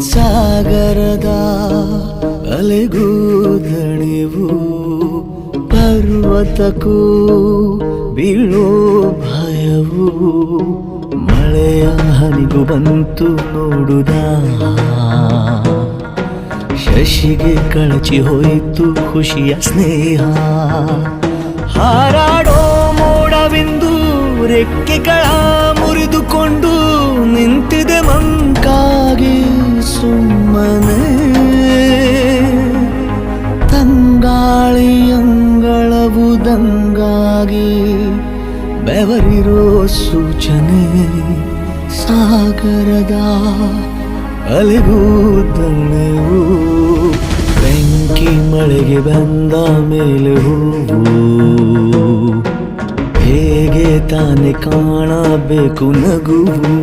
ಸಾಗರದ ಅಲೆಗೂ ದಣಿವು ಪರ್ವತಕ್ಕೂ ಬೀಳೋ ಭಯವು ಮಳೆಯ ಹನಿಗೂ ಬಂತು ನೋಡುದ ಶಶಿಗೆ ಕಳಚಿ ಹೋಯಿತು ಖುಷಿಯ ಸ್ನೇಹ ಹಾರಾಡೋ ಮೋಡವಿಂದು ರೆಕ್ಕೆಗಳ ಮುರಿದುಕೊಂಡು ನಿಂತಿದೆ ಮಂಕಾಗಿ ಸುಮ್ಮನೆ ತಂಗಾಳಿಯಂಗಳವುದಂಗಾಗಿ ಬೆವರಿರೋ ಸೂಚನೆ ಸಾಗರದ ಅಲೆಗೂ ದಣಿವು ಬೆಂಕಿ ಮಳೆಗೆ ಬಂದ ಮೇಲೆ ಹೂವು ಹೇಗೆ ತಾನೆ ಕಾಣಬೇಕು ನಗುವು